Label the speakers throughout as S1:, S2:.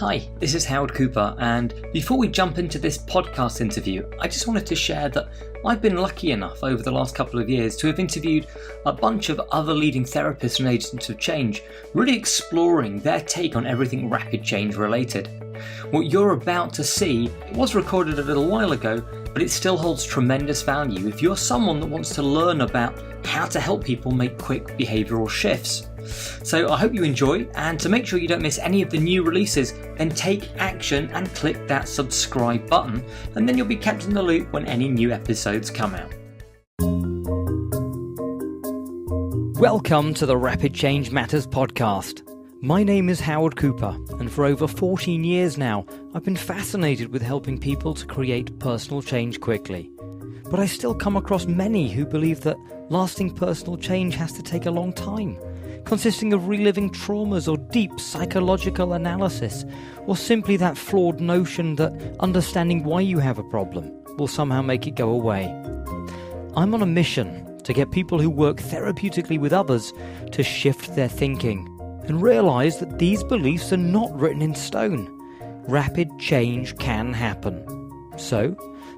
S1: Hi, this is Howard Cooper, and before we jump into this podcast interview, I just wanted to share that I've been lucky enough over the last couple of years to have interviewed a bunch of other leading therapists and agents of change, really exploring their take on everything rapid change related. What you're about to see was recorded a little while ago, but it still holds tremendous value if you're someone that wants to learn about how to help people make quick behavioural shifts. So I hope you enjoy, and to make sure you don't miss any of the new releases, then take action and click that subscribe button, and then you'll be kept in the loop when any new episodes come out. Welcome to the Rapid Change Matters podcast. My name is Howard Cooper, and for over 14 years now, I've been fascinated with helping people to create personal change quickly. But I still come across many who believe that lasting personal change has to take a long time, consisting of reliving traumas or deep psychological analysis, or simply that flawed notion that understanding why you have a problem will somehow make it go away. I'm on a mission to get people who work therapeutically with others to shift their thinking and realise that these beliefs are not written in stone. Rapid change can happen. So,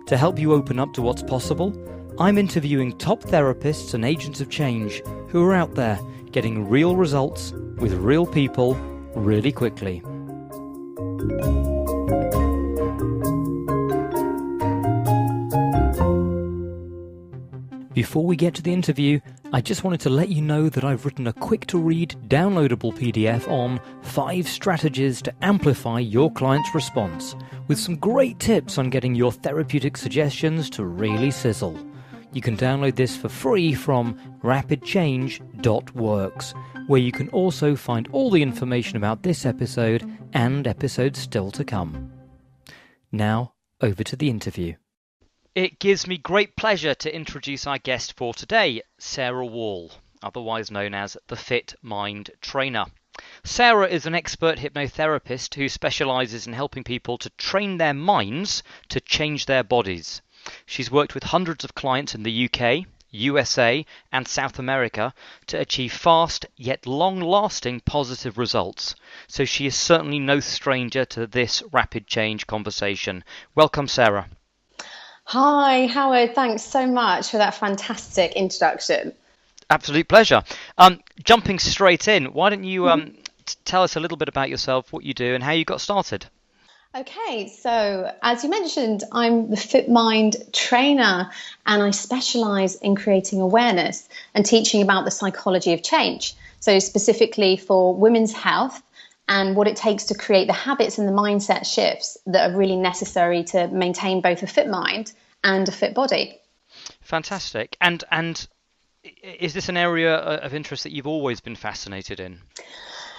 S1: to help you open up to what's possible, I'm interviewing top therapists and agents of change who are out there getting real results with real people really quickly. Before we get to the interview, I just wanted to let you know that I've written a quick-to-read, downloadable PDF on 5 strategies to amplify your client's response, with some great tips on getting your therapeutic suggestions to really sizzle. You can download this for free from rapidchange.works, where you can also find all the information about this episode and episodes still to come. Now, over to the interview. It gives me great pleasure to introduce our guest for today, Sarah Wall, otherwise known as the Fit Mind Trainer. Sarah is an expert hypnotherapist who specialises in helping people to train their minds to change their bodies. She's worked with hundreds of clients in the UK, USA and South America to achieve fast yet long-lasting positive results. So she is certainly no stranger to this rapid change conversation. Welcome, Sarah.
S2: Hi, Howard. Thanks so much for that fantastic introduction.
S1: Absolute pleasure. Jumping straight in, why don't you tell us a little bit about yourself, what you do and how you got started?
S2: Okay, so as you mentioned, I'm the Fit Mind Trainer, and I specialise in creating awareness and teaching about the psychology of change. So specifically for women's health and what it takes to create the habits and the mindset shifts that are really necessary to maintain both a fit mind and a fit body. Fantastic.
S1: And is this an area of interest that you've always been fascinated in?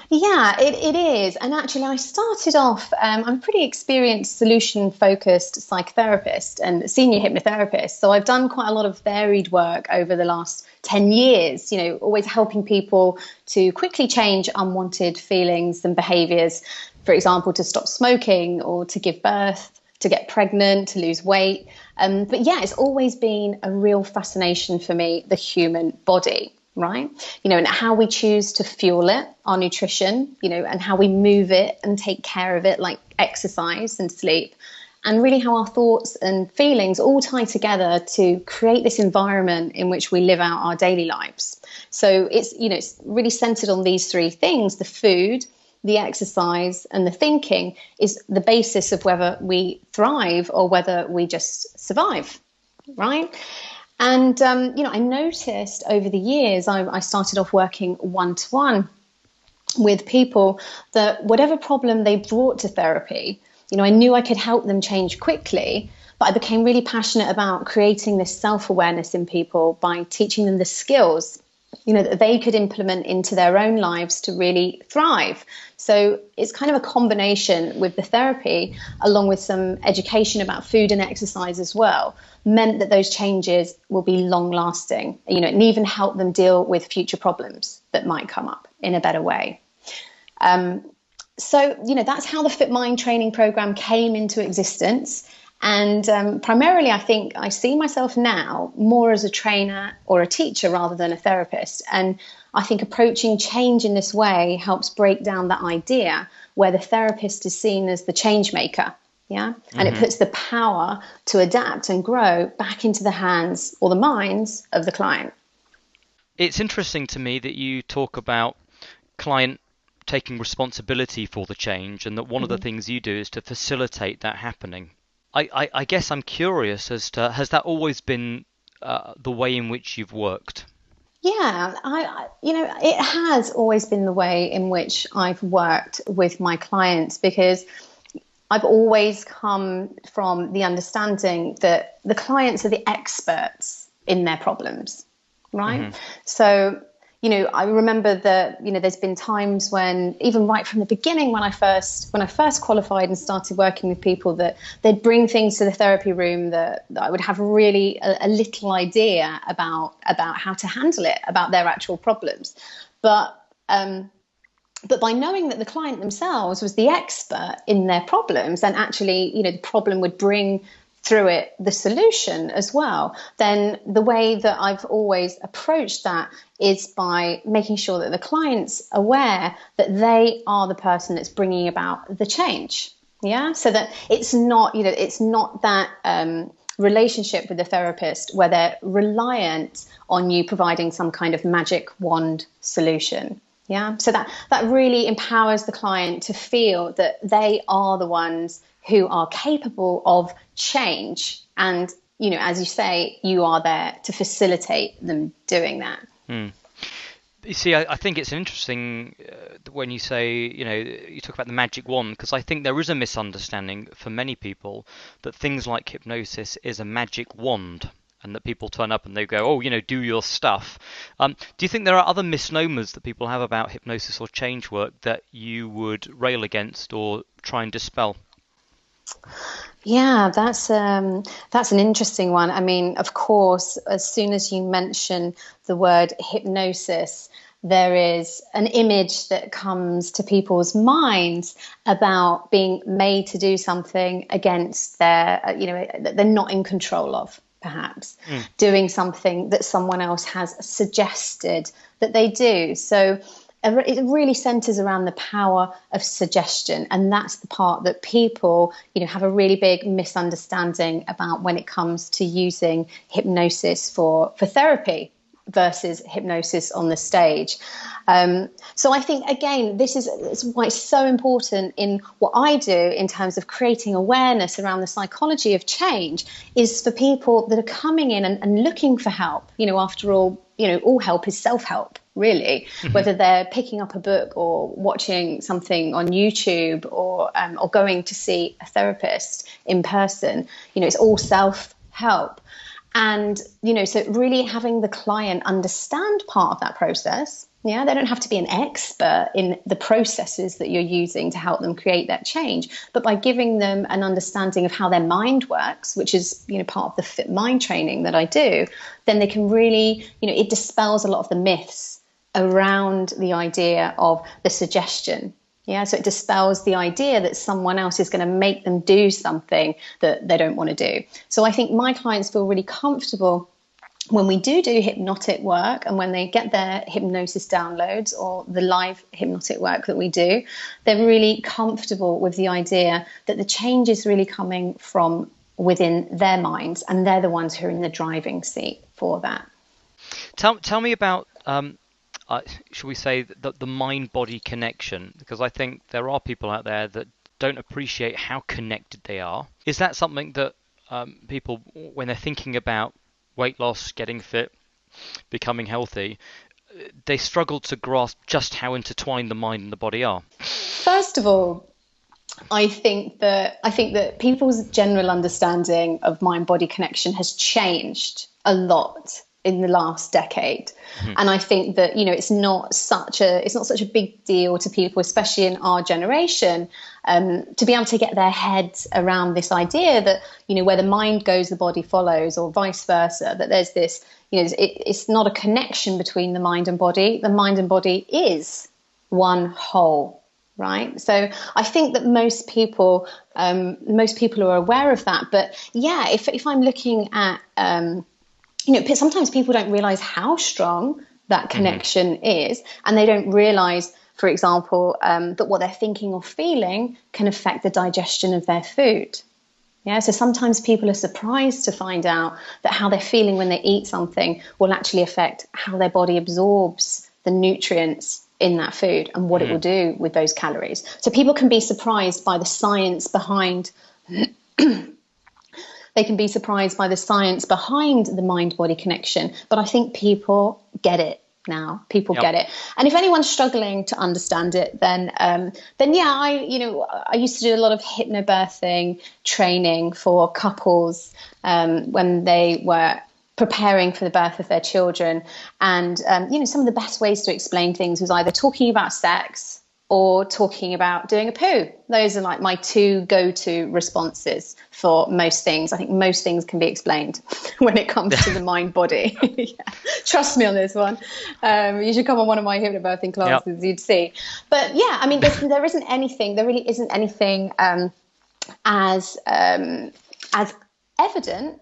S2: Yeah, it is. And actually, I started off, I'm a pretty experienced solution-focused psychotherapist and senior hypnotherapist. So I've done quite a lot of varied work over the last 10 years, always helping people to quickly change unwanted feelings and behaviours. For example, to stop smoking or to give birth, to get pregnant, to lose weight. But yeah, it's always been a real fascination for me, the human body. Right? And how we choose to fuel it, our nutrition, and how we move it and take care of it, like exercise and sleep, and really how our thoughts and feelings all tie together to create this environment in which we live out our daily lives. So it's really centered on these 3 things: the food, the exercise, and the thinking is the basis of whether we thrive or whether we just survive, right? And, I noticed over the years, I started off working one-to-one with people that whatever problem they brought to therapy, I knew I could help them change quickly, but I became really passionate about creating this self-awareness in people by teaching them the skills, that they could implement into their own lives to really thrive. So it's kind of a combination with the therapy, along with some education about food and exercise as well, meant that those changes will be long lasting, and even help them deal with future problems that might come up in a better way. So, that's how the Fit Mind training program came into existence. And primarily, I think I see myself now more as a trainer or a teacher rather than a therapist. And I think approaching change in this way helps break down that idea where the therapist is seen as the change maker. Yeah. And it puts the power to adapt and grow back into the hands or the minds of the client.
S1: It's interesting to me that you talk about client taking responsibility for the change, and that one of the things you do is to facilitate that happening. I guess I'm curious as to, has that always been the way in which you've worked?
S2: Yeah, it has always been the way in which I've worked with my clients, because I've always come from the understanding that the clients are the experts in their problems, right? So, I remember that, there's been times when, even right from the beginning, when I first qualified and started working with people, that they'd bring things to the therapy room that I would have really a little idea about how to handle it, about their actual problems. But by knowing that the client themselves was the expert in their problems, and actually, the problem would bring through it the solution as well, then the way that I've always approached that is by making sure that the client's aware that they are the person that's bringing about the change. Yeah, so that it's not that relationship with the therapist where they're reliant on you providing some kind of magic wand solution. Yeah, so that really empowers the client to feel that they are the ones who are capable of change. And, as you say, you are there to facilitate them doing that.
S1: You see, I think it's interesting when you say, you talk about the magic wand, because I think there is a misunderstanding for many people that things like hypnosis is a magic wand, and that people turn up and they go, oh, do your stuff. Do you think there are other misnomers that people have about hypnosis or change work that you would rail against or try and dispel?
S2: Yeah, that's an interesting one. I mean, of course, as soon as you mention the word hypnosis, there is an image that comes to people's minds about being made to do something against their, that they're not in control of, perhaps, doing something that someone else has suggested that they do. So it really centers around the power of suggestion. And that's the part that people, have a really big misunderstanding about when it comes to using hypnosis for therapy versus hypnosis on the stage. So I think, again, this is why it's so important in what I do in terms of creating awareness around the psychology of change, is for people that are coming in and looking for help. After all, all help is self-help, really, whether they're picking up a book or watching something on YouTube or going to see a therapist in person. It's all self-help. And, so really having the client understand part of that process. Yeah, they don't have to be an expert in the processes that you're using to help them create that change. But by giving them an understanding of how their mind works, which is, part of the fit mind training that I do, then they can really, it dispels a lot of the myths around the idea of the suggestion. Yeah, so it dispels the idea that someone else is going to make them do something that they don't want to do. So I think my clients feel really comfortable when we do hypnotic work, and when they get their hypnosis downloads or the live hypnotic work that we do, they're really comfortable with the idea that the change is really coming from within their minds, and they're the ones who are in the driving seat for that.
S1: Tell me about should we say the mind-body connection, because I think there are people out there that don't appreciate how connected they are. Is that something that people, when they're thinking about weight loss, getting fit, becoming healthy, they struggle to grasp just how intertwined the mind and the body are?
S2: First of all, I think that people's general understanding of mind-body connection has changed a lot in the last decade. And I think that, it's not such a big deal to people, especially in our generation, to be able to get their heads around this idea that, where the mind goes, the body follows, or vice versa, that there's this, it's not a connection between the mind and body. The mind and body is one whole. right? So I think that most people are aware of that. But yeah, if I'm looking at, sometimes people don't realize how strong that connection is, and they don't realize, for example, that what they're thinking or feeling can affect the digestion of their food. Yeah, so sometimes people are surprised to find out that how they're feeling when they eat something will actually affect how their body absorbs the nutrients in that food and what it will do with those calories. So people can be surprised by the science behind they can be surprised by the science behind the mind-body connection. But I think people get it now. People get it. And if anyone's struggling to understand it, then yeah, I used to do a lot of hypnobirthing training for couples when they were preparing for the birth of their children. And, some of the best ways to explain things was either talking about sex or talking about doing a poo. Those are like my two go-to responses for most things. I think most things can be explained when it comes to the mind body. Yeah. Trust me on this one. You should come on one of my hypnobirthing classes, you'd see. But yeah, I mean, there really isn't anything as evident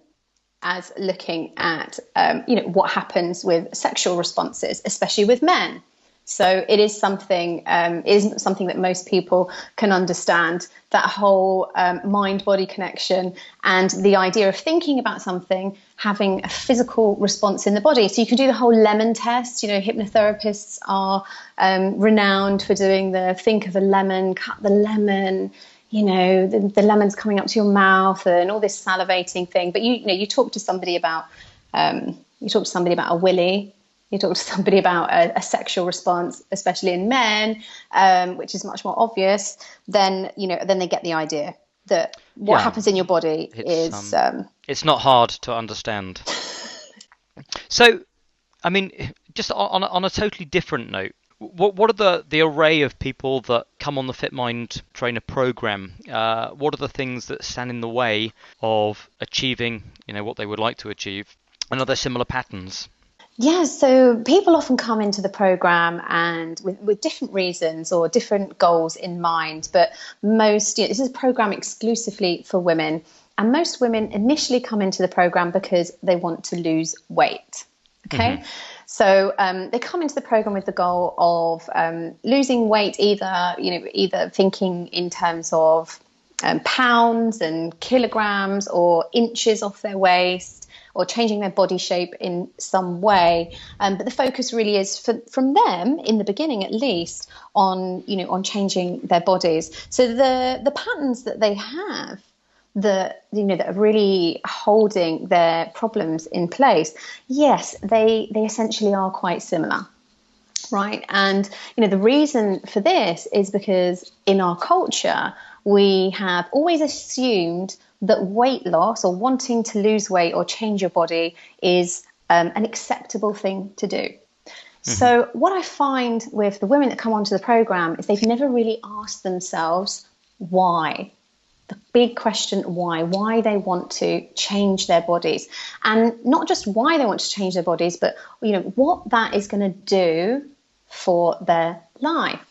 S2: as looking at, what happens with sexual responses, especially with men. So it is something that most people can understand, that whole mind-body connection and the idea of thinking about something, having a physical response in the body. So you can do the whole lemon test. Hypnotherapists are renowned for doing the think of a lemon, cut the lemon, the lemon's coming up to your mouth and all this salivating thing. But you talk to somebody about a willy. You talk to somebody about a sexual response, especially in men, which is much more obvious. Then they get the idea that what happens in your body is.
S1: It's not hard to understand. So, I mean, just on a totally different note, what are the array of people that come on the Fit Mind Trainer program? What are the things that stand in the way of achieving, what they would like to achieve? And are there similar patterns?
S2: Yeah, so people often come into the program and with different reasons or different goals in mind, but this is a program exclusively for women, and most women initially come into the program because they want to lose weight. Okay, so they come into the program with the goal of losing weight, either thinking in terms of pounds and kilograms or inches off their waist, or changing their body shape in some way. But the focus really is from them, in the beginning at least, on changing their bodies. So the patterns that they have that are really holding their problems in place, yes, they essentially are quite similar. Right. And, the reason for this is because in our culture, we have always assumed that weight loss or wanting to lose weight or change your body is an acceptable thing to do. So what I find with the women that come onto the program is they've never really asked themselves why. The big question, why they want to change their bodies, and not just why they want to change their bodies, but what that is going to do for their life,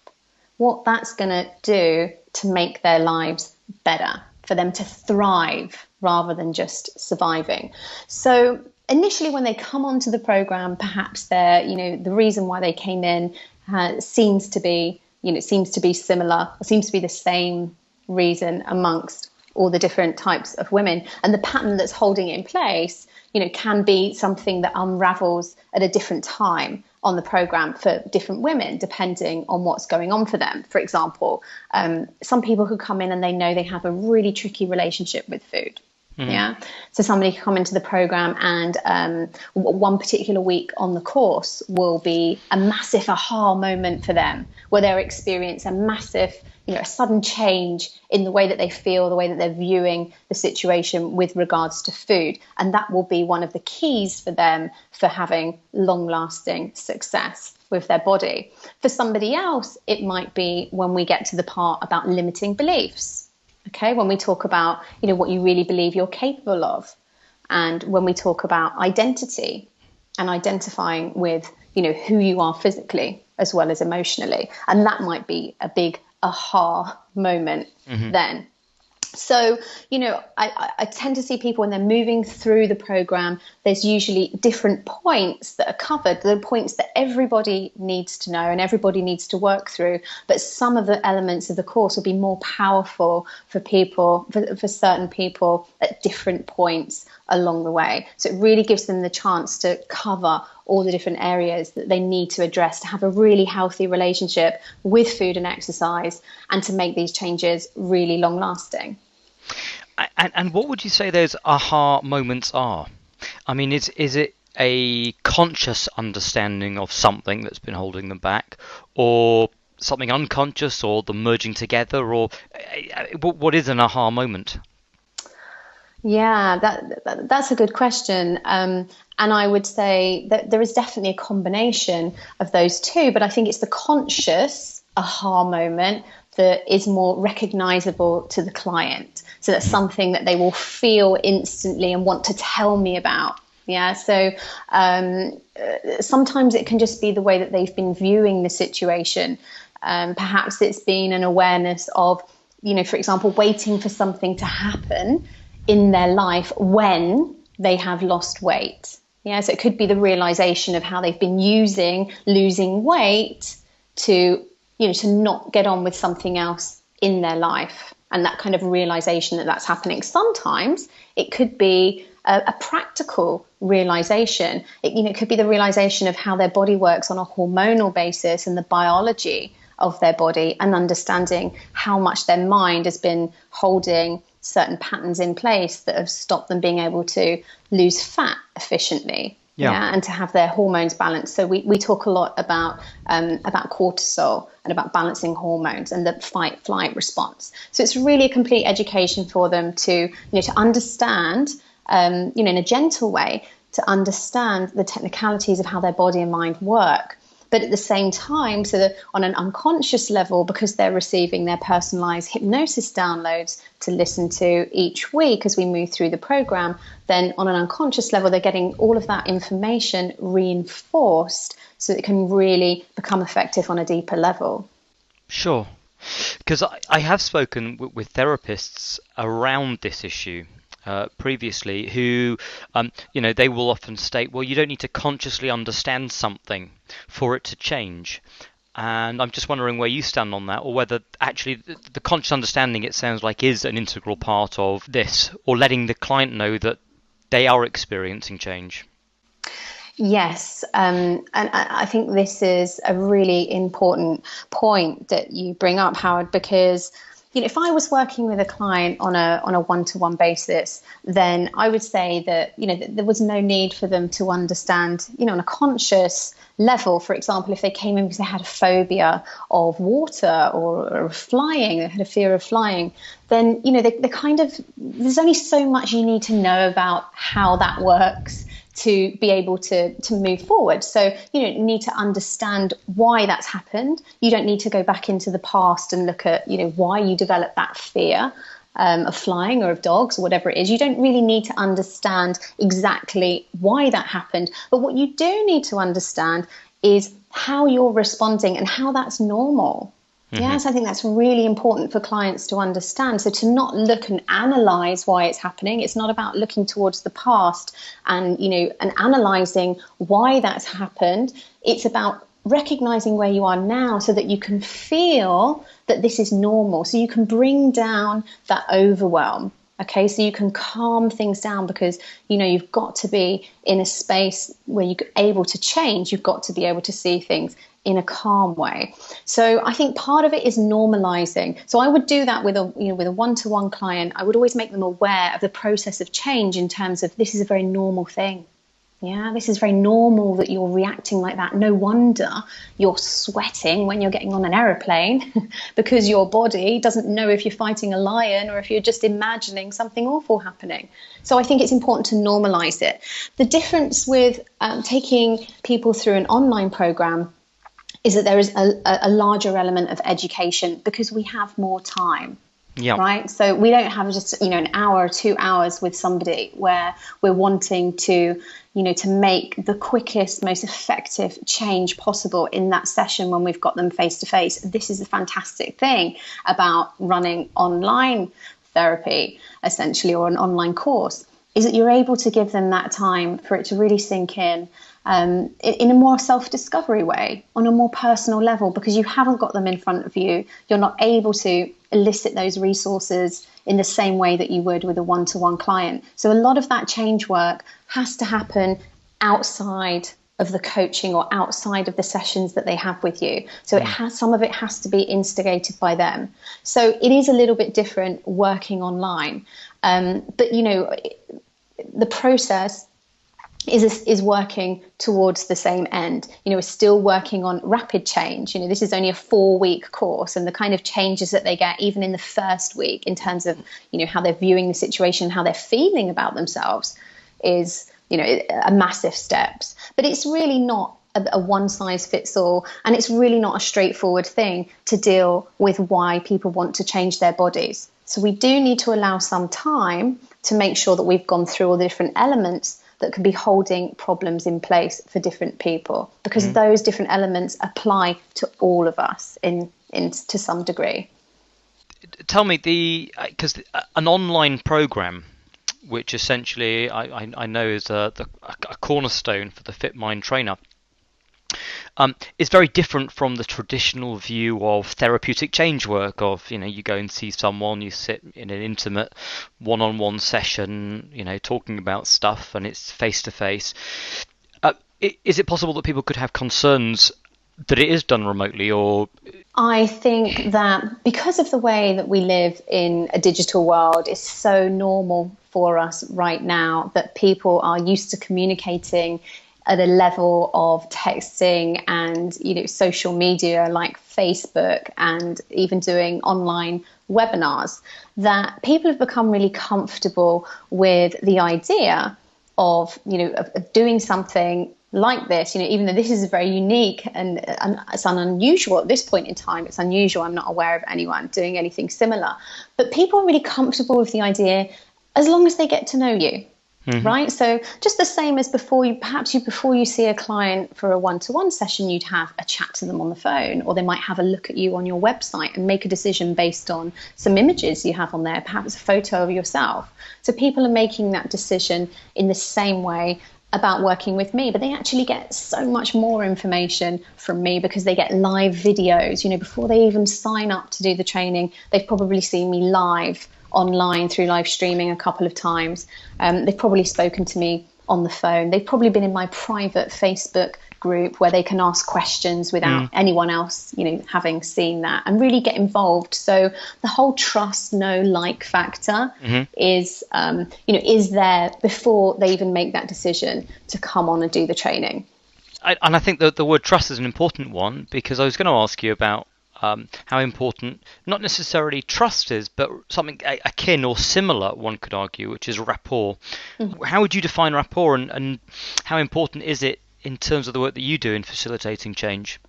S2: what that's going to do to make their lives better, for them to thrive rather than just surviving. So initially when they come onto the program, perhaps the reason why they came in seems to be similar, or seems to be the same reason amongst all the different types of women. And the pattern that's holding it in place, can be something that unravels at a different time on the program for different women, depending on what's going on for them. For example, some people who come in and they know they have a really tricky relationship with food. Yeah. So somebody can come into the program and one particular week on the course will be a massive aha moment for them, where they'll experience a massive, a sudden change in the way that they feel, the way that they're viewing the situation with regards to food. And that will be one of the keys for them for having long-lasting success with their body. For somebody else, it might be when we get to the part about limiting beliefs. Okay, when we talk about, what you really believe you're capable of, and when we talk about identity and identifying with, who you are physically as well as emotionally. And that might be a big aha moment then. So, I tend to see people when they're moving through the program, there's usually different points that are covered, the points that everybody needs to know and everybody needs to work through. But some of the elements of the course will be more powerful for people, for certain people at different points along the way. So it really gives them the chance to cover all the different areas that they need to address to have a really healthy relationship with food and exercise and to make these changes really long lasting.
S1: And what would you say those aha moments are? I mean, is it a conscious understanding of something that's been holding them back, or something unconscious, or the merging together, or what is an aha moment?
S2: Yeah, that's a good question. And I would say that there is definitely a combination of those two, but I think it's the conscious aha moment that is more recognizable to the client. So that's something that they will feel instantly and want to tell me about. Yeah. So sometimes it can just be the way that they've been viewing the situation. Perhaps it's been an awareness of, for example, waiting for something to happen in their life when they have lost weight. Yeah. So it could be the realization of how they've been using losing weight to not get on with something else in their life, and that kind of realization that that's happening. Sometimes it could be a practical realization. It could be the realization of how their body works on a hormonal basis and the biology of their body, and understanding how much their mind has been holding certain patterns in place that have stopped them being able to lose fat efficiently. Yeah, and to have their hormones balanced. So we talk a lot about cortisol and about balancing hormones and the fight-flight response. So it's really a complete education for them to understand, in a gentle way, to understand the technicalities of how their body and mind work. But at the same time, so that on an unconscious level, because they're receiving their personalized hypnosis downloads to listen to each week as we move through the program, then on an unconscious level, they're getting all of that information reinforced so it can really become effective on a deeper level.
S1: Sure. Because I have spoken with therapists around this issue previously who, they will often state, well, you don't need to consciously understand something for it to change. And I'm just wondering where you stand on that, or whether actually the conscious understanding, it sounds like, is an integral part of this, or letting the client know that they are experiencing change.
S2: Yes, and I think this is a really important point that you bring up, Howard, because if I was working with a client on a one-to-one basis, then I would say that there was no need for them to understand, on a conscious level. For example, if they came in because they had a phobia of water or flying, they had a fear of flying, then they kind of, there's only so much you need to know about how that works to be able to move forward. So you need to understand why that's happened. You don't need to go back into the past and look at why you developed that fear of flying or of dogs or whatever it is. You don't really need to understand exactly why that happened. But what you do need to understand is how you're responding and how that's normal. Yes, I think that's really important for clients to understand. So to not look and analyze why it's happening. It's not about looking towards the past and, and analyzing why that's happened. It's about recognizing where you are now so that you can feel that this is normal. So you can bring down that overwhelm. Okay, so you can calm things down because, you've got to be in a space where you're able to change. You've got to be able to see things in a calm way. So I think part of it is normalizing. So I would do that with a one-to-one client. I would always make them aware of the process of change in terms of this is a very normal thing. Yeah, this is very normal that you're reacting like that. No wonder you're sweating when you're getting on an aeroplane because your body doesn't know if you're fighting a lion or if you're just imagining something awful happening. So I think it's important to normalize it. The difference with taking people through an online program is that there is a larger element of education because we have more time.
S1: Yeah.
S2: Right. So we don't have just, an hour or 2 hours with somebody where we're wanting to, to make the quickest, most effective change possible in that session when we've got them face to face. This is a fantastic thing about running online therapy, essentially, or an online course, is that you're able to give them that time for it to really sink in a more self-discovery way, on a more personal level, because you haven't got them in front of you. You're not able to elicit those resources in the same way that you would with a one-to-one client. So a lot of that change work has to happen outside of the coaching or outside of the sessions that they have with you. So some of it has to be instigated by them. So it is a little bit different working online. But the process is working towards the same end. We're still working on rapid change. This is only a 4-week course, and the kind of changes that they get even in the first week in terms of, how they're viewing the situation, how they're feeling about themselves is, a massive steps. But it's really not a one size fits all, and it's really not a straightforward thing to deal with why people want to change their bodies. So we do need to allow some time to make sure that we've gone through all the different elements that could be holding problems in place for different people, because those different elements apply to all of us in to some degree.
S1: Tell me, because an online program, which essentially I know is a cornerstone for the Fit Mind trainer, is very different from the traditional view of therapeutic change work of, you go and see someone, you sit in an intimate one-on-one session, talking about stuff, and it's face-to-face. Is it possible that people could have concerns that it is done remotely? Or
S2: I think that because of the way that we live in a digital world, it's so normal for us right now that people are used to communicating at a level of texting and social media like Facebook, and even doing online webinars, that people have become really comfortable with the idea of doing something like this, even though this is very unique and it's unusual at this point in time. It's unusual. I'm not aware of anyone doing anything similar, but people are really comfortable with the idea as long as they get to know you. Right. So just the same as before you see a client for a one-to-one session, you'd have a chat to them on the phone, or they might have a look at you on your website and make a decision based on some images you have on there, perhaps a photo of yourself. So people are making that decision in the same way about working with me, but they actually get so much more information from me because they get live videos. Before they even sign up to do the training, they've probably seen me live online through live streaming a couple of times. They've probably spoken to me on the phone. They've probably been in my private Facebook group where they can ask questions without anyone else, having seen that, and really get involved. So the whole trust, know, like factor is there before they even make that decision to come on and do the training.
S1: And I think that the word trust is an important one, because I was going to ask you about how important not necessarily trust is, but something akin or similar, one could argue, which is rapport. How would you define rapport, and how important is it in terms of the work that you do in facilitating change?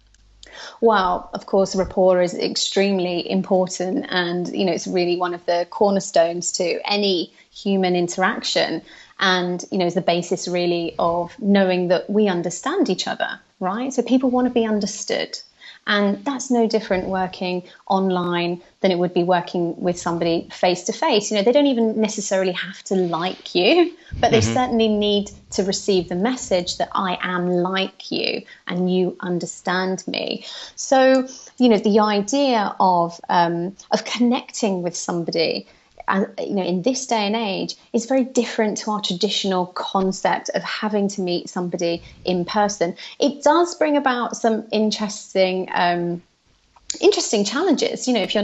S2: Well, of course, rapport is extremely important, and it's really one of the cornerstones to any human interaction, and is the basis really of knowing that we understand each other, right? So people want to be understood. And that's no different working online than it would be working with somebody face to face. They don't even necessarily have to like you, but they certainly need to receive the message that I am like you and you understand me. So, the idea of connecting with somebody, in this day and age, is very different to our traditional concept of having to meet somebody in person. It does bring about some interesting challenges. If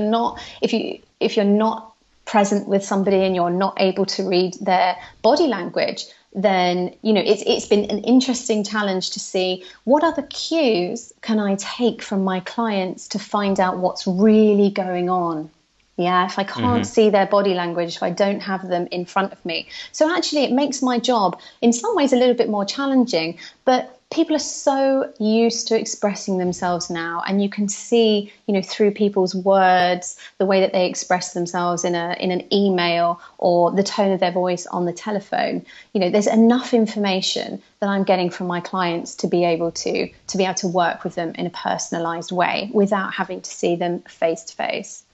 S2: you're not present with somebody and you're not able to read their body language, then it's been an interesting challenge to see what other cues can I take from my clients to find out what's really going on. Yeah, if I can't see their body language, if I don't have them in front of me. So actually, it makes my job in some ways a little bit more challenging. But People are so used to expressing themselves now, and you can see, through people's words, the way that they express themselves in an email or the tone of their voice on the telephone. There's enough information that I'm getting from my clients to be able to work with them in a personalized way without having to see them face to face.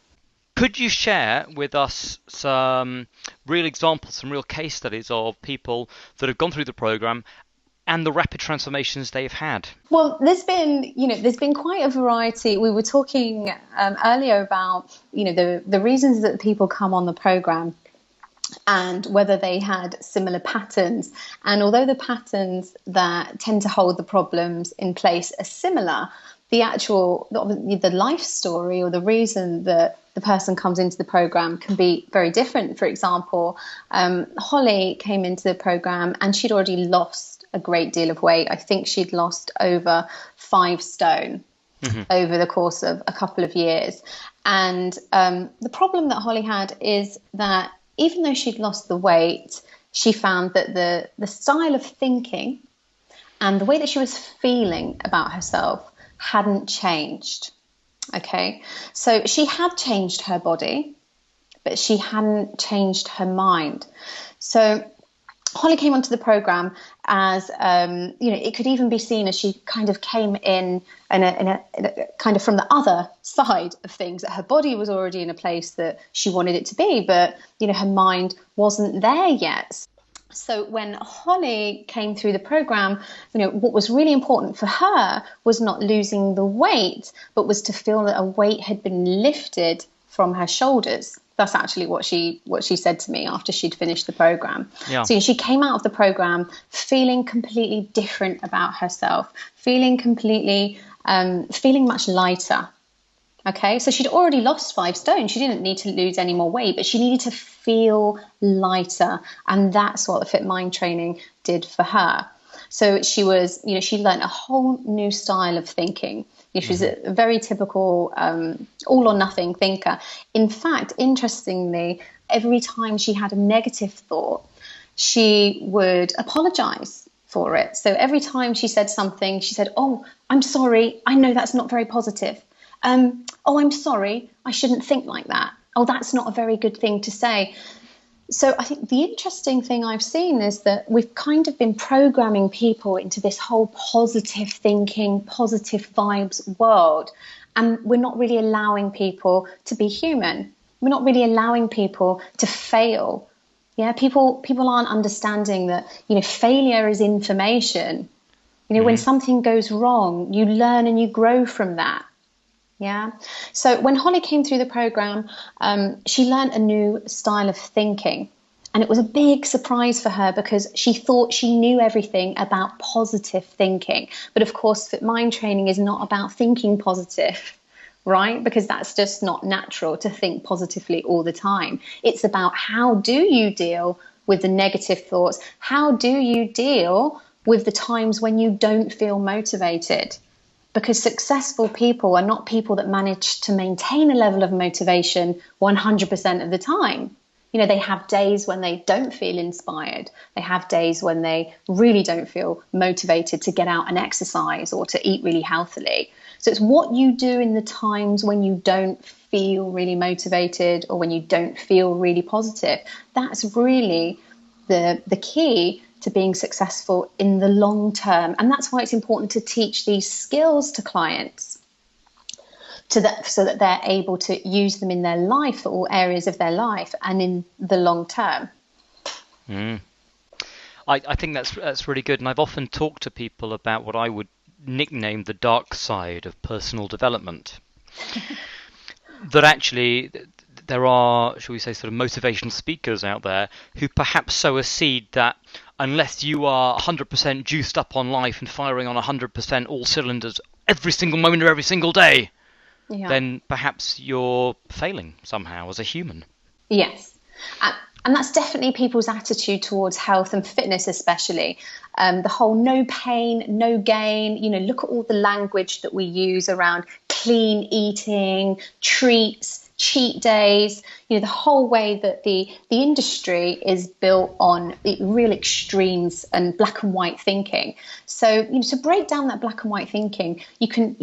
S1: Could you share with us some real examples, some real case studies of people that have gone through the program and the rapid transformations they've had?
S2: Well, there's been quite a variety. We were talking earlier about, the reasons that people come on the program and whether they had similar patterns. And although the patterns that tend to hold the problems in place are similar, the life story or the reason that the person comes into the program can be very different. For example, Holly came into the program and she'd already lost a great deal of weight. I think she'd lost over 5 stone over the course of a couple of years. And the problem that Holly had is that even though she'd lost the weight, she found that the style of thinking and the way that she was feeling about herself hadn't changed. Okay, so she had changed her body, but she hadn't changed her mind. So Holly came onto the program as, it could even be seen as she kind of came in a kind of from the other side of things, that her body was already in a place that she wanted it to be, but, her mind wasn't there yet. So when Holly came through the program, what was really important for her was not losing the weight, but was to feel that a weight had been lifted from her shoulders. That's actually what she said to me after she'd finished the program. Yeah. So she came out of the program feeling completely different about herself, feeling much lighter. Okay, so she'd already lost 5 stone. She didn't need to lose any more weight, but she needed to feel lighter. And that's what the Fit Mind training did for her. So she was, she learned a whole new style of thinking. She was a very typical all or nothing thinker. In fact, interestingly, every time she had a negative thought, she would apologize for it. So every time she said something, she said, "Oh, I'm sorry. I know that's not very positive. Oh, I'm sorry. I shouldn't think like that. Oh, that's not a very good thing to say." So I think the interesting thing I've seen is that we've kind of been programming people into this whole positive thinking, positive vibes world. And we're not really allowing people to be human. We're not really allowing people to fail. Yeah, people aren't understanding that, failure is information. When something goes wrong, you learn and you grow from that. Yeah. So when Holly came through the program, she learned a new style of thinking. And it was a big surprise for her because she thought she knew everything about positive thinking. But of course, Fit Mind training is not about thinking positive, right? Because that's just not natural to think positively all the time. It's about how do you deal with the negative thoughts? How do you deal with the times when you don't feel motivated? Because successful people are not people that manage to maintain a level of motivation 100% of the time. They have days when they don't feel inspired. They have days when they really don't feel motivated to get out and exercise or to eat really healthily. So it's what you do in the times when you don't feel really motivated or when you don't feel really positive. That's really the key to being successful in the long term. And that's why it's important to teach these skills to clients so that they're able to use them in their life, for all areas of their life and in the long term.
S1: I think that's really good. And I've often talked to people about what I would nickname the dark side of personal development. That actually there are, shall we say, sort of motivational speakers out there who perhaps sow a seed that unless you are 100% juiced up on life and firing on 100% all cylinders every single moment of every single day, then perhaps you're failing somehow as a human.
S2: Yes. And that's definitely people's attitude towards health and fitness, especially. The whole no pain, no gain, look at all the language that we use around clean eating, treats, cheat days, the whole way that the industry is built on the real extremes and black and white thinking. So, to break down that black and white thinking, you can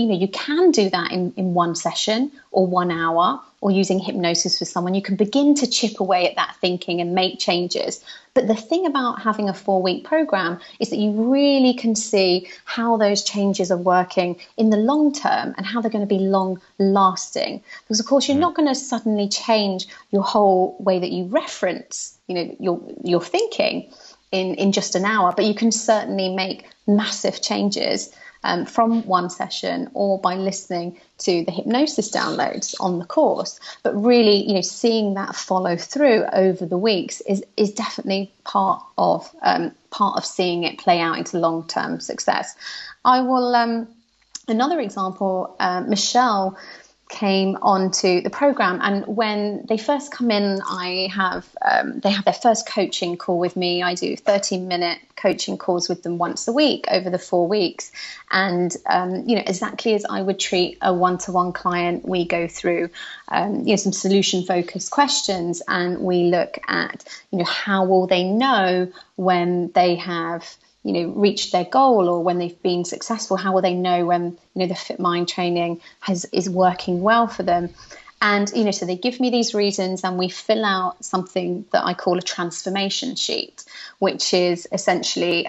S2: do that in one session or 1 hour, or using hypnosis with someone. You can begin to chip away at that thinking and make changes. But the thing about having a 4-week program is that you really can see how those changes are working in the long term and how they're going to be long lasting. Because of course, you're not going to suddenly change your whole way that you reference, your thinking in just an hour, but you can certainly make massive changes from one session or by listening to the hypnosis downloads on the course. But really, seeing that follow through over the weeks is definitely part of seeing it play out into long-term success. I will, another example, Michelle came onto the program, and when they first come in, they have their first coaching call with me. I do 30-minute coaching calls with them once a week over the 4 weeks, and exactly as I would treat a one-to-one client, we go through some solution-focused questions, and we look at how will they know when they have reached their goal or when they've been successful. How will they know when the Fit Mind training is working well for them? And so they give me these reasons, and we fill out something that I call a transformation sheet, which is essentially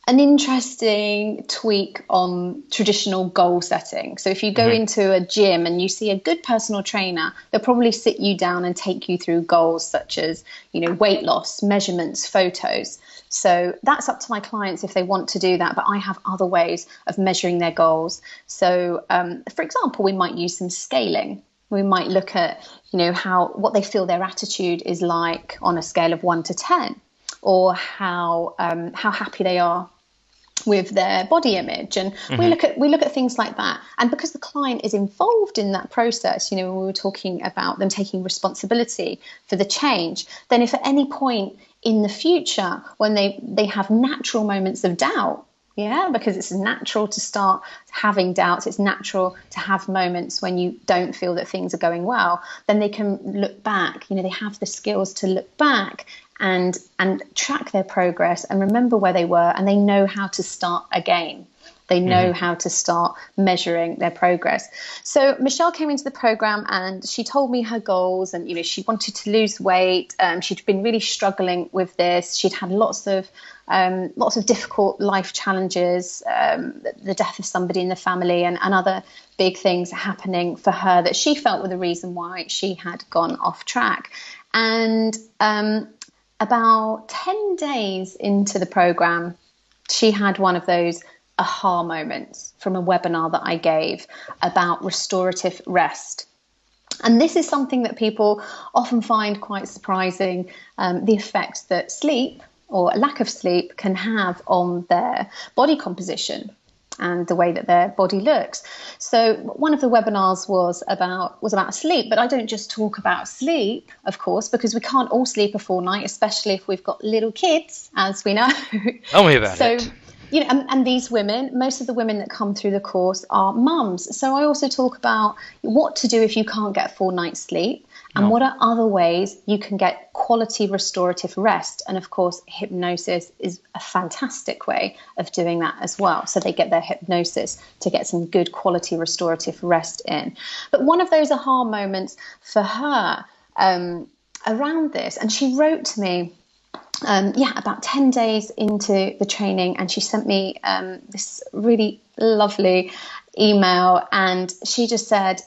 S2: an interesting tweak on traditional goal setting. So if you go into a gym and you see a good personal trainer, they'll probably sit you down and take you through goals such as weight loss, measurements, photos. So that's up to my clients if they want to do that, but I have other ways of measuring their goals. So for example, we might use some scaling. We might look at what they feel their attitude is like on a scale of 1 to 10, or how happy they are with their body image, and we look at things like that. And because the client is involved in that process, we were talking about them taking responsibility for the change, then if at any point in the future when they have natural moments of doubt, because it's natural to start having doubts, it's natural to have moments when you don't feel that things are going well, then they can look back. They have the skills to look back and track their progress and remember where they were, and they know how to start again. They know how to start measuring their progress. So Michelle came into the program and she told me her goals, and she wanted to lose weight. She'd been really struggling with this. She'd had lots of difficult life challenges, the death of somebody in the family, and other big things happening for her that she felt were the reason why she had gone off track. And about 10 days into the program, she had one of those aha moments from a webinar that I gave about restorative rest. And this is something that people often find quite surprising, the effect that sleep or a lack of sleep can have on their body composition and the way that their body looks. So one of the webinars was about sleep, but I don't just talk about sleep, of course, because we can't all sleep a full night, especially if we've got little kids, as we know.
S3: Tell me about it.
S2: And these women, most of the women that come through the course are mums. So I also talk about what to do if you can't get a full night's sleep, and what are other ways you can get quality restorative rest. And of course, hypnosis is a fantastic way of doing that as well. So they get their hypnosis to get some good quality restorative rest in. But one of those aha moments for her around this, and she wrote to me about 10 days into the training, and she sent me this really lovely email, and she just said,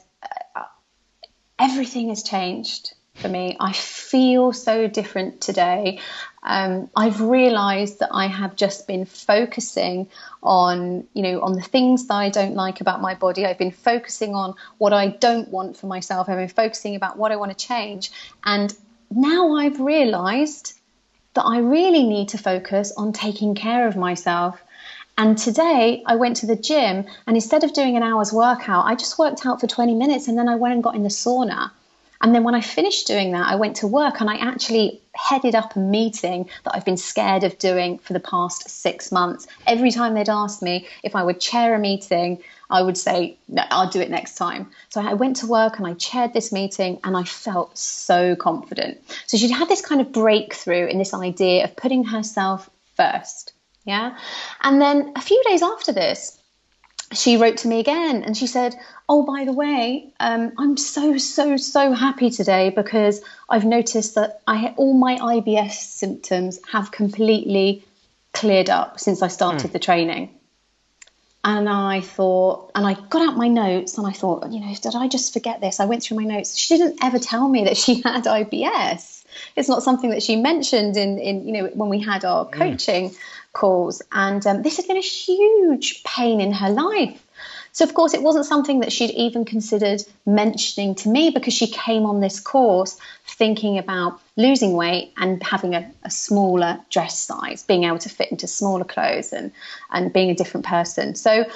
S2: everything has changed for me. I feel so different today. I've realized that I have just been focusing on the things that I don't like about my body. I've been focusing on what I don't want for myself. I've been focusing about what I want to change. And now I've realized that I really need to focus on taking care of myself. And today I went to the gym, and instead of doing an hour's workout, I just worked out for 20 minutes, and then I went and got in the sauna. And then when I finished doing that, I went to work and I actually headed up a meeting that I've been scared of doing for the past 6 months. Every time they'd ask me if I would chair a meeting, I would say, no, I'll do it next time. So I went to work and I chaired this meeting and I felt so confident. So she'd had this kind of breakthrough in this idea of putting herself first. Yeah. And then a few days after this, she wrote to me again and she said, oh, by the way, I'm so happy today because I've noticed that all my IBS symptoms have completely cleared up since I started the training. And I thought, and I got out my notes and I thought, did I just forget this? I went through my notes. She didn't ever tell me that she had IBS. It's not something that she mentioned in when we had our coaching calls. And this had been a huge pain in her life. So, of course, it wasn't something that she'd even considered mentioning to me because she came on this course thinking about losing weight and having a smaller dress size, being able to fit into smaller clothes and being a different person. So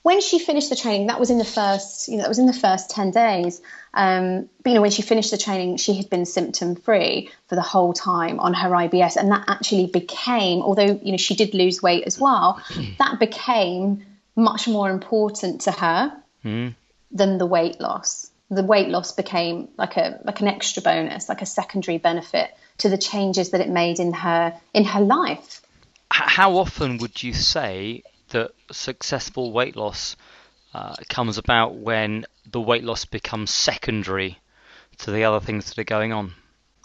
S2: when she finished the training, that was in the first 10 days. But, when she finished the training, she had been symptom free for the whole time on her IBS. And that actually became, although, she did lose weight as well, that became much more important to her than the weight loss. The weight loss became like an extra bonus, like a secondary benefit to the changes that it made in her life.
S3: How often would you say that successful weight loss comes about when the weight loss becomes secondary to the other things that are going on?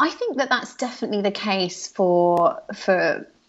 S2: I think that that's definitely the case for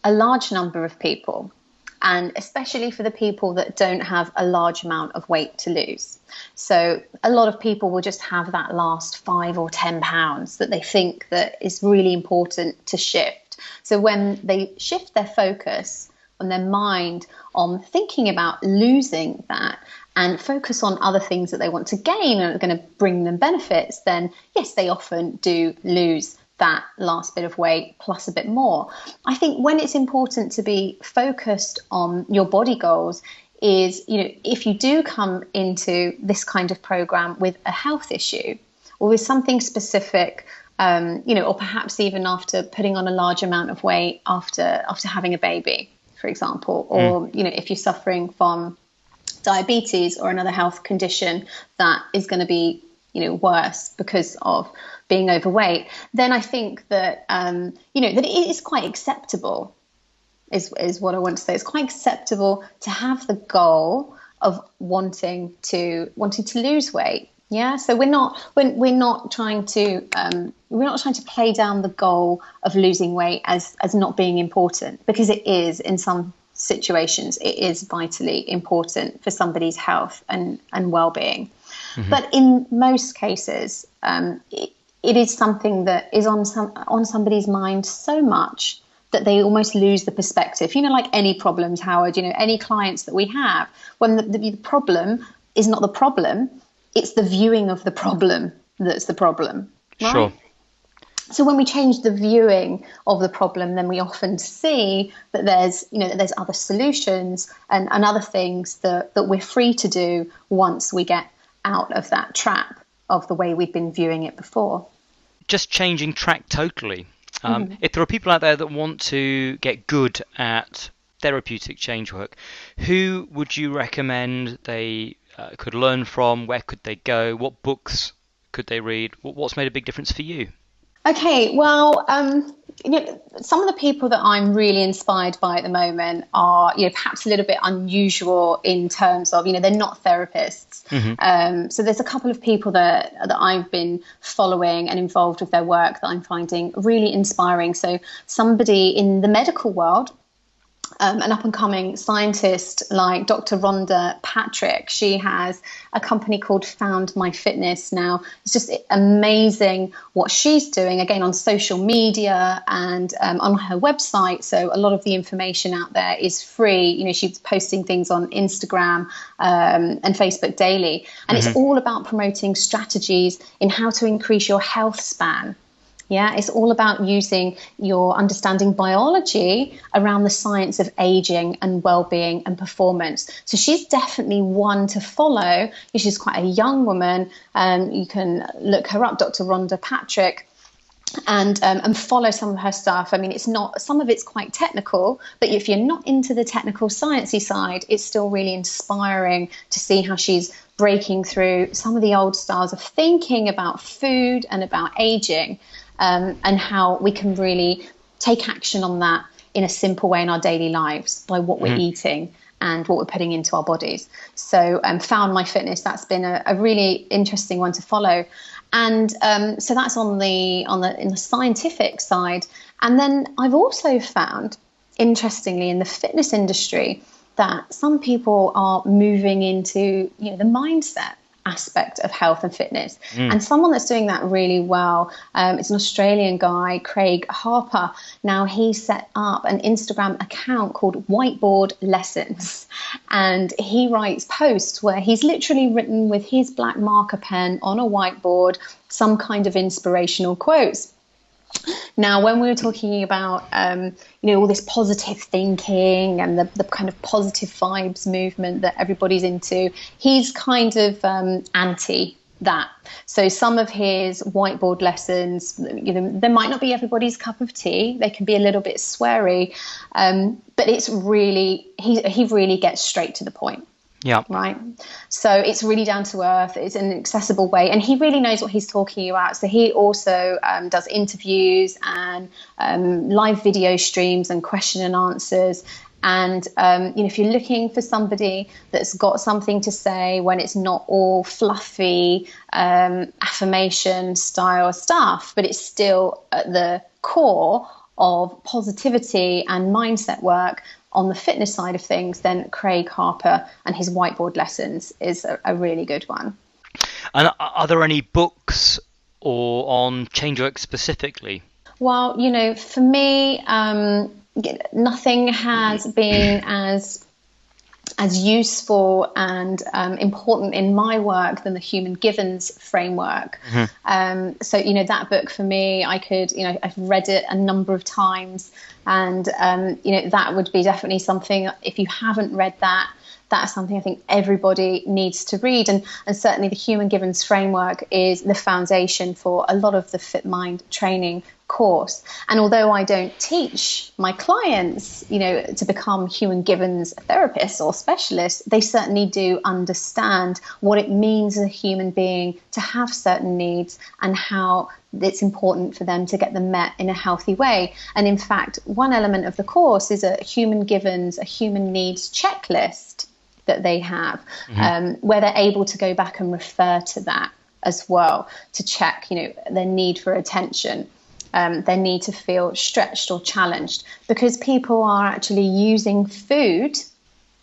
S2: a large number of people. And especially for the people that don't have a large amount of weight to lose. So a lot of people will just have that last 5 or 10 pounds that they think that is really important to shift. So when they shift their focus on their mind on thinking about losing that and focus on other things that they want to gain and are going to bring them benefits, then yes, they often do lose that last bit of weight plus a bit more. I think when it's important to be focused on your body goals is, if you do come into this kind of program with a health issue or with something specific, or perhaps even after putting on a large amount of weight after having a baby, for example, or, if you're suffering from diabetes or another health condition that is going to be, worse because of being overweight, then I think that, that it is quite acceptable is what I want to say. It's quite acceptable to have the goal of wanting to lose weight. Yeah. So we're not trying to play down the goal of losing weight as not being important, because it is in some situations. It is vitally important for somebody's health and well-being. Mm-hmm. But in most cases, it is something that is on somebody's mind so much that they almost lose the perspective. Like any problems, Howard, any clients that we have, when the problem is not the problem, it's the viewing of the problem that's the problem. Right? Sure. So when we change the viewing of the problem, then we often see that there's other solutions and other things that we're free to do once we get out of that trap of the way we've been viewing it before.
S3: Just changing track totally. If there are people out there that want to get good at therapeutic change work, who would you recommend they could learn from? Where could they go? What books could they read? What's made a big difference for you?
S2: Okay, well, some of the people that I'm really inspired by at the moment are, perhaps a little bit unusual in terms of, they're not therapists. Mm-hmm. So there's a couple of people that I've been following and involved with their work that I'm finding really inspiring. So somebody in the medical world, an up-and-coming scientist like Dr. Rhonda Patrick. She has a company called Found My Fitness now. It's just amazing what she's doing, again, on social media and on her website. So a lot of the information out there is free. She's posting things on Instagram and Facebook daily. And it's all about promoting strategies in how to increase your health span Yeah, it's all about using your understanding biology around the science of aging and well-being and performance. So she's definitely one to follow. She's quite a young woman. You can look her up, Dr. Rhonda Patrick, and follow some of her stuff. I mean, it's not, some of it's quite technical, but if you're not into the technical sciencey side, it's still really inspiring to see how she's breaking through some of the old styles of thinking about food and about aging. And how we can really take action on that in a simple way in our daily lives by what we're eating and what we're putting into our bodies. So Found My Fitness, that's been a really interesting one to follow. And so that's in the scientific side. And then I've also found, interestingly, in the fitness industry, that some people are moving into, the mindset aspect of health and fitness. And someone that's doing that really well, it's an Australian guy, Craig Harper. Now he set up an Instagram account called Whiteboard Lessons, and he writes posts where he's literally written with his black marker pen on a whiteboard some kind of inspirational quotes. Now, when we were talking about, all this positive thinking and the kind of positive vibes movement that everybody's into, he's kind of anti that. So some of his whiteboard lessons, they might not be everybody's cup of tea. They can be a little bit sweary, but it's really, he really gets straight to the point.
S3: Yeah.
S2: Right. So it's really down to earth. It's in an accessible way. And he really knows what he's talking about. So he also does interviews and live video streams and question and answers. And, if you're looking for somebody that's got something to say when it's not all fluffy affirmation style stuff, but it's still at the core of positivity and mindset work on the fitness side of things, then Craig Harper and his whiteboard lessons is a really good one.
S3: And are there any books or on change work specifically? Well,
S2: for me, nothing has been as useful and important in my work than the Human Givens framework. So, that book for me, I could, I've read it a number of times, and, that would be definitely something, if you haven't read that, that's something I think everybody needs to read. And certainly the Human Givens framework is the foundation for a lot of the Fit Mind training course. And although I don't teach my clients, to become Human Givens therapists or specialists, they certainly do understand what it means as a human being to have certain needs and how it's important for them to get them met in a healthy way. And in fact, one element of the course is a Human Givens, a human needs checklist that they have, where they're able to go back and refer to that as well to check, their need for attention. Their need to feel stretched or challenged, because people are actually using food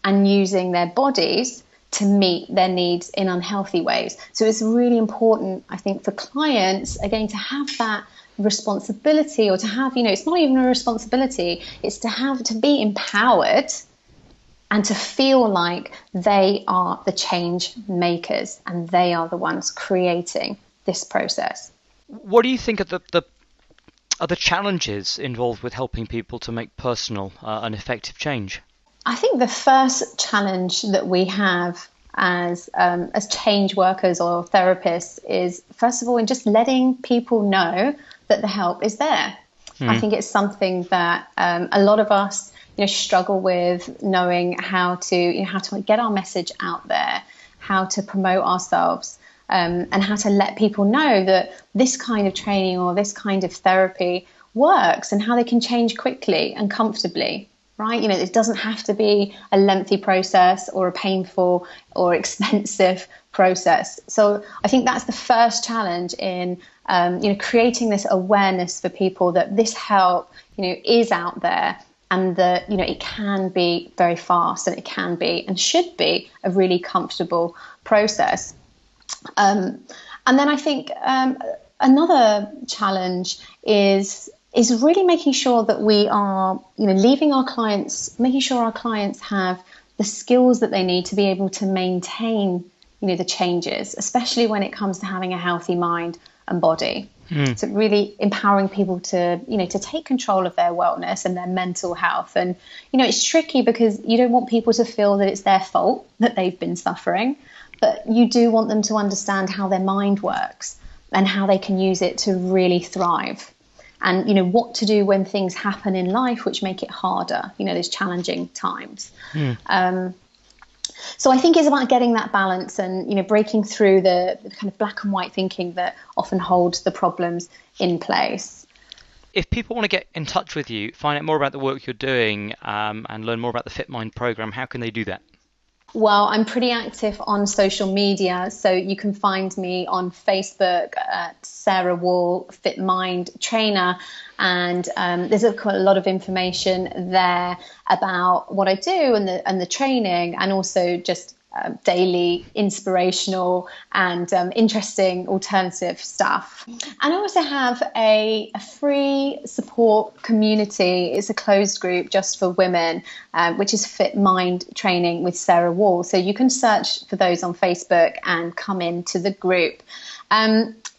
S2: and using their bodies to meet their needs in unhealthy ways. So it's really important, I think, for clients, again, to have that responsibility, or to have, it's not even a responsibility, it's to be empowered and to feel like they are the change makers and they are the ones creating this process.
S3: What do you think of the challenges involved with helping people to make personal and effective change?
S2: I think the first challenge that we have as change workers or therapists is, first of all, in just letting people know that the help is there. I think it's something that a lot of us struggle with, knowing how to get our message out there, how to promote ourselves. And how to let people know that this kind of training or this kind of therapy works and how they can change quickly and comfortably, right? It doesn't have to be a lengthy process or a painful or expensive process. So I think that's the first challenge in, creating this awareness for people that this help, is out there, and that, it can be very fast, and it can be and should be a really comfortable process. And then I think another challenge is really making sure that we are, making sure our clients have the skills that they need to be able to maintain, the changes, especially when it comes to having a healthy mind and body. So really empowering people to, to take control of their wellness and their mental health. And, it's tricky because you don't want people to feel that it's their fault that they've been suffering, but you do want them to understand how their mind works and how they can use it to really thrive. And, what to do when things happen in life which make it harder, those challenging times. So I think it's about getting that balance and, breaking through the kind of black and white thinking that often holds the problems in place.
S3: If people want to get in touch with you, find out more about the work you're doing and learn more about the Fit Mind program, how can they do that?
S2: Well, I'm pretty active on social media, so you can find me on Facebook at Sarah Wall Fit Mind Trainer, and there's a lot of information there about what I do and the training, and also just daily inspirational and interesting alternative stuff. And I also have a free support community. It's a closed group just for women, which is Fit Mind Training with Sarah Wall. So you can search for those on Facebook and come into the group.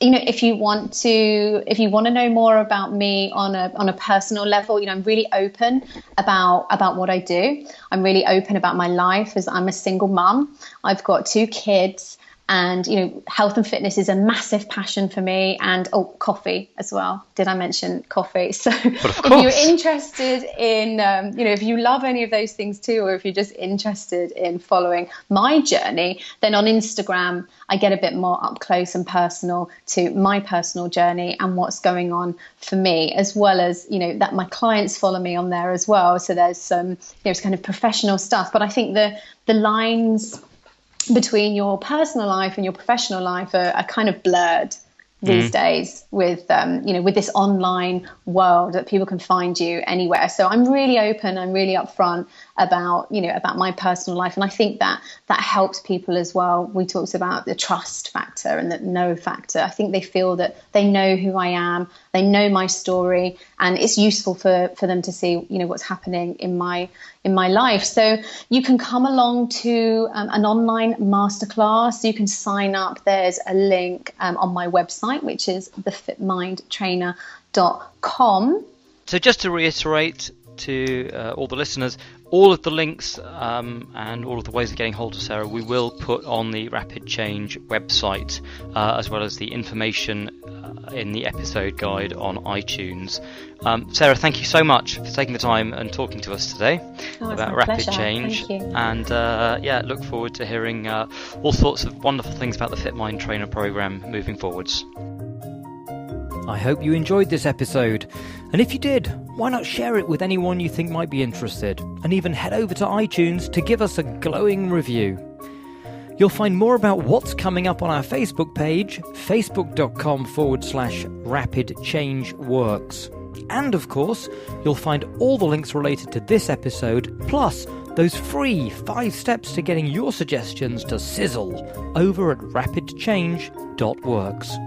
S2: If you want to know more about me on a personal level, I'm really open about what I do. I'm really open about my life, as I'm a single mum. I've got 2 kids, and health and fitness is a massive passion for me, and coffee as well. Did I mention coffee? So if you're interested in if you love any of those things too, or if you're just interested in following my journey, then on Instagram I get a bit more up close and personal to my personal journey and what's going on for me, as well as that my clients follow me on there as well. So there's some it's kind of professional stuff, but I think the lines between your personal life and your professional life are kind of blurred these days with with this online world that people can find you anywhere. So I'm really open, I'm really upfront about about my personal life, and I think that helps people as well. We talked about the trust factor and the know factor. I think they feel that they know who I am, they know my story, and it's useful for them to see what's happening in my life. So you can come along to an online masterclass. You can sign up. There's a link on my website, which is thefitmindtrainer.com.
S3: So just to reiterate to all the listeners, all of the links and all of the ways of getting hold of Sarah we will put on the Rapid Change website, as well as the information in the episode guide on iTunes. Sarah, thank you so much for taking the time and talking to us today about Rapid
S2: pleasure.
S3: Change.
S2: Thank you.
S3: And look forward to hearing all sorts of wonderful things about the Fit Mind Trainer program moving forwards.
S1: I hope you enjoyed this episode, and if you did, why not share it with anyone you think might be interested, and even head over to iTunes to give us a glowing review. You'll find more about what's coming up on our Facebook page, facebook.com/rapidchangeworks. And of course, you'll find all the links related to this episode, plus those free 5 steps to getting your suggestions to sizzle over at rapidchange.works.